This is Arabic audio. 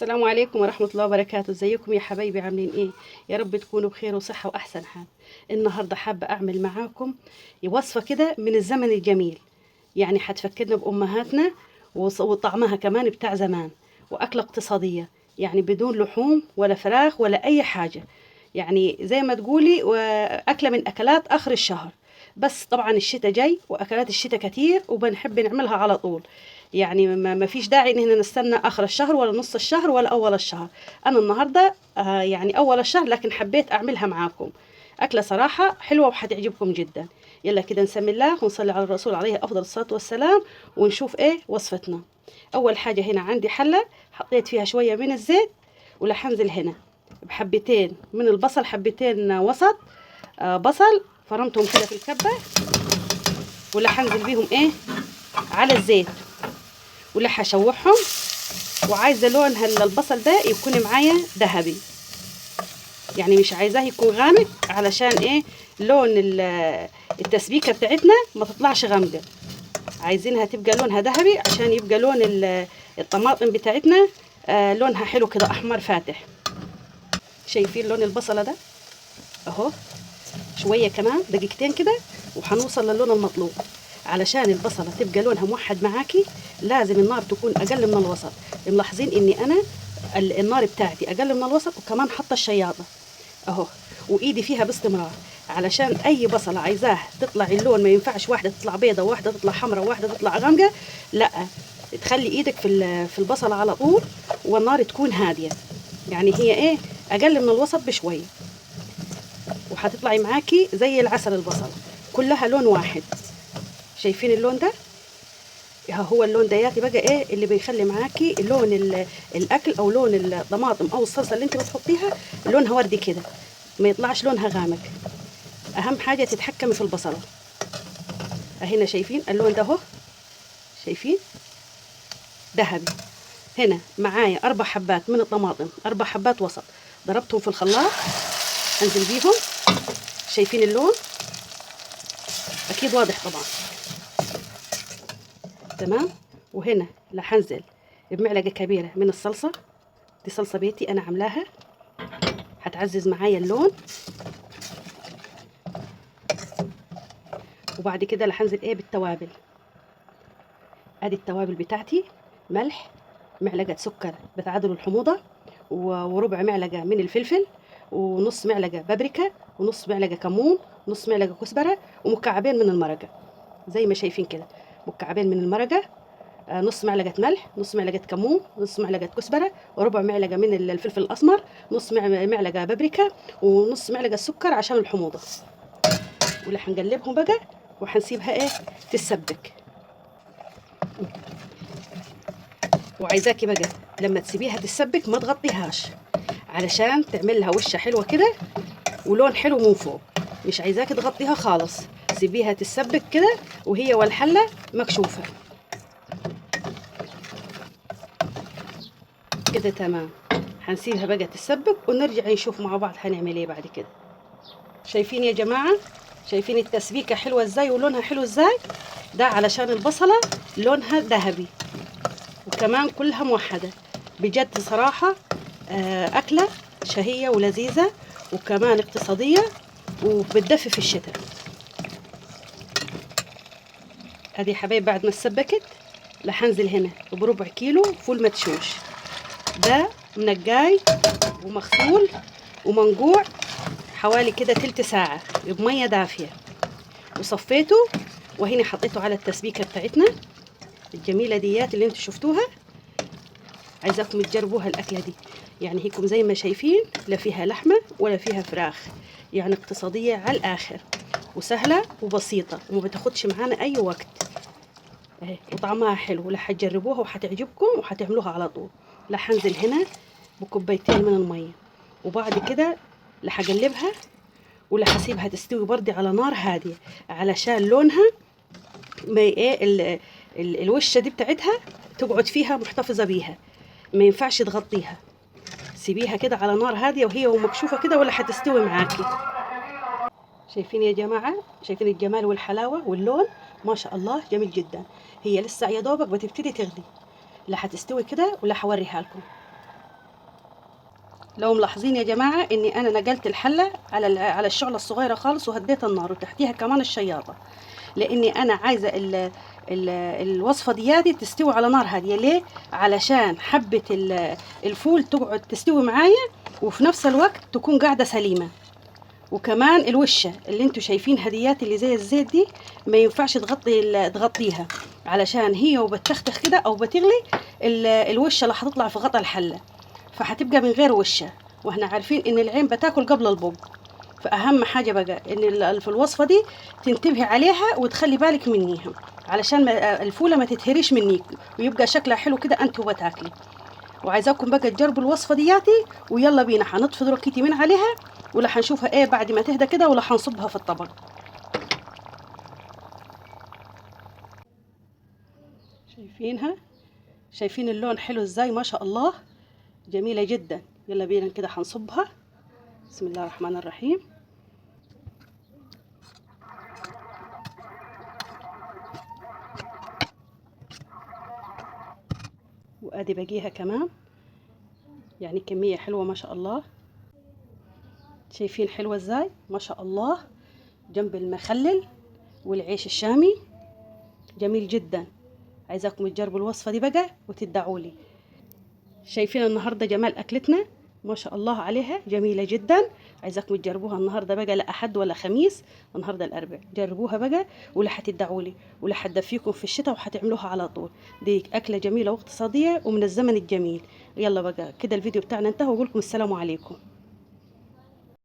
السلام عليكم ورحمة الله وبركاته. ازيكم يا حبايبي؟ عاملين ايه؟ يا رب تكونوا بخير وصحة واحسن حال. النهاردة حابة اعمل معاكم وصفة كده من الزمن الجميل، يعني حتفكرنا بأمهاتنا وطعمها كمان بتاع زمان، وأكلة اقتصادية، يعني بدون لحوم ولا فراخ ولا أي حاجة، يعني زي ما تقولي وأكلة من أكلات آخر الشهر. بس طبعا الشتاء جاي وأكلات الشتاء كتير وبنحب نعملها على طول، يعني ما فيش داعي ان احنا نستنى اخر الشهر ولا نص الشهر ولا اول الشهر. انا النهارده يعني اول الشهر، لكن حبيت اعملها معاكم. اكله صراحه حلوه وحتعجبكم جدا. يلا كده نسمي الله ونصلي على الرسول عليه افضل الصلاه والسلام، ونشوف ايه وصفتنا. اول حاجه هنا عندي حله حطيت فيها شويه من الزيت، ولا حنزل هنا بحبتين من البصل، حبتين وسط بصل فرمتهم كده في الكبه، ولا حنزل بيهم ايه على الزيت، ولا هشوحهم. وعايزه لون البصل ده يكون معايا ذهبي، يعني مش عايزاه يكون غامق، علشان ايه؟ لون التسبيكه بتاعتنا ما تطلعش غامقه، عايزينها تبقى لونها ذهبي عشان يبقى لون الطماطم بتاعتنا لونها حلو كده احمر فاتح. شايفين لون البصله ده اهو؟ شويه كمان دقيقتين كده وهنوصل للون المطلوب. علشان البصله تبقى لونها موحد معاكي لازم النار تكون اقل من الوسط. ملاحظين اني انا النار بتاعتي اقل من الوسط، وكمان حاطه الشياطه اهو، وايدي فيها باستمرار، علشان اي بصله عايزاه تطلع اللون، ما ينفعش واحده تطلع بيضه وواحده تطلع حمراء وواحده تطلع غامقه، لا، تخلي ايدك في البصله على طول، والنار تكون هاديه، يعني هي ايه، اقل من الوسط بشويه، وهتطلعي معاكي زي العسل البصل، كلها لون واحد. شايفين اللون ده؟ هو اللون ده ياتي بقى ايه اللي بيخلي معاكي لون الاكل او لون الطماطم او الصلصه اللي انت بتحطيها لونها وردي كده، ما يطلعش لونها غامق. اهم حاجه تتحكمي في البصله. هنا شايفين اللون ده اهو؟ شايفين؟ ذهبي. هنا معايا 4 حبات من الطماطم، 4 حبات وسط، ضربتهم في الخلاط، انزل بيهم. شايفين اللون؟ اكيد واضح طبعا. تمام. وهنا هنزل بمعلقه كبيره من الصلصه، دي صلصه بيتي انا عاملاها، هتعزز معايا اللون. وبعد كده هنزل ايه بالتوابل. ادي التوابل بتاعتي: ملح، معلقه سكر بتعادل الحموضه، وربع معلقه من الفلفل، ونص معلقه بابريكا، ونص معلقه كمون، ونص معلقه كزبره، ومكعبين من المرقه زي ما شايفين كده، مكعبين من المرقه، نص معلقه ملح، نص معلقه كمون، نص معلقه كزبره، وربع معلقه من الفلفل الاسمر، نص معلقه بابريكا، ونص معلقه سكر عشان الحموضه. واللي هنقلبهم بقى وهنسيبها ايه تتسبك. وعايزاكي بقى لما تسيبيها تتسبك ما تغطيهاش، علشان تعمل لها وشه حلوه كده ولون حلو من فوق. مش عايزاكي تغطيها خالص، سيبيها تتسبك كده وهي والحله مكشوفه كده. تمام. هنسيبها بقى تتسبك ونرجع نشوف مع بعض هنعمل ايه بعد كده. شايفين يا جماعه؟ شايفين التسبيكه حلوه ازاي ولونها حلو ازاي؟ ده علشان البصله لونها ذهبي، وكمان كلها موحده. بجد صراحه اكله شهيه ولذيذه، وكمان اقتصاديه، وبتدفي في الشتاء. ادي حبايب بعد ما اتسبكت هنزل هنا بربع كيلو فول مدشوش، ده منقاي ومغسول ومنقوع حوالي كده تلت ساعة بمية دافية، وصفيته. وهنا حطيته على التسبيكة بتاعتنا الجميلة ديات اللي انتوا شفتوها. عايزاكم تجربوها الأكلة دي، يعني هيكم زي ما شايفين لا فيها لحمة ولا فيها فراخ، يعني اقتصادية على الآخر، وسهلة وبسيطة وما بتاخدش معانا أي وقت اهي، وطعمها حلو. ولا هتجربوها وهتعجبكم وهتعملوها على طول. لا هنزل هنا بكوبايتين من المية، وبعد كده هقلبها، ولا هسيبها تستوي برضه على نار هادية، علشان لونها ما ايه الوشة دي بتاعتها تقعد فيها محتفظة بيها، ما ينفعش تغطيها. سيبيها كده على نار هادية وهي ومكشوفة كده، ولا هتستوي معاكي. شايفين يا جماعة؟ شايفين الجمال والحلاوة واللون؟ ما شاء الله جميل جدا. هي لسه يا دوبك بتبتدي تغلي، لا هتستوي كده ولا هوريها لكم. لو ملاحظين يا جماعه اني انا نقلت الحله على الشعله الصغيره خالص، وهديت النار، وتحتيها كمان الشياطه، لاني انا عايزه الوصفه دياتي تستوي على نار هاديه. ليه؟ علشان حبه الفول تقعد تستوي معايا، وفي نفس الوقت تكون قاعده سليمه. وكمان الوشه اللي انتوا شايفين هديات اللي زي الزيت دي ما ينفعش تغطيها، علشان هي وبتختخ كده او بتغلي الوشه اللي هتطلع في غطا الحله، فهتبقى من غير وشه. واحنا عارفين ان العين بتاكل قبل البق. فاهم حاجه بقى ان في الوصفه دي تنتبهي عليها وتخلي بالك منيها، علشان الفوله ما تتهريش منيك، ويبقى شكلها حلو كده انت وبتاكلي. وعايزاكم بقى تجربوا الوصفه دياتي، ويلا بينا هنطفي ركيتي من عليها، ولا هنشوفها ايه بعد ما تهدى كده، ولا هنصبها في الطبق. شايفينها؟ شايفين اللون حلو ازاي؟ ما شاء الله، جميله جدا. يلا بينا كده هنصبها. بسم الله الرحمن الرحيم. وادي باقيها كمان، يعني كميه حلوه ما شاء الله. شايفين حلوه ازاي؟ ما شاء الله، جنب المخلل والعيش الشامي، جميل جدا. عايزاكم تجربوا الوصفه دي بقى وتدعوا لي. شايفين النهارده جمال اكلتنا؟ ما شاء الله عليها، جميله جدا. عايزاكم تجربوها النهارده بقى، لا احد ولا خميس، النهارده الاربع. جربوها بقى ولا هتدعوا لي، ولا هتدفيكم في الشتاء وهتعملوها على طول. دي اكله جميله واقتصاديه ومن الزمن الجميل. يلا بقى كده الفيديو بتاعنا انتهى، واقول لكم السلام عليكم.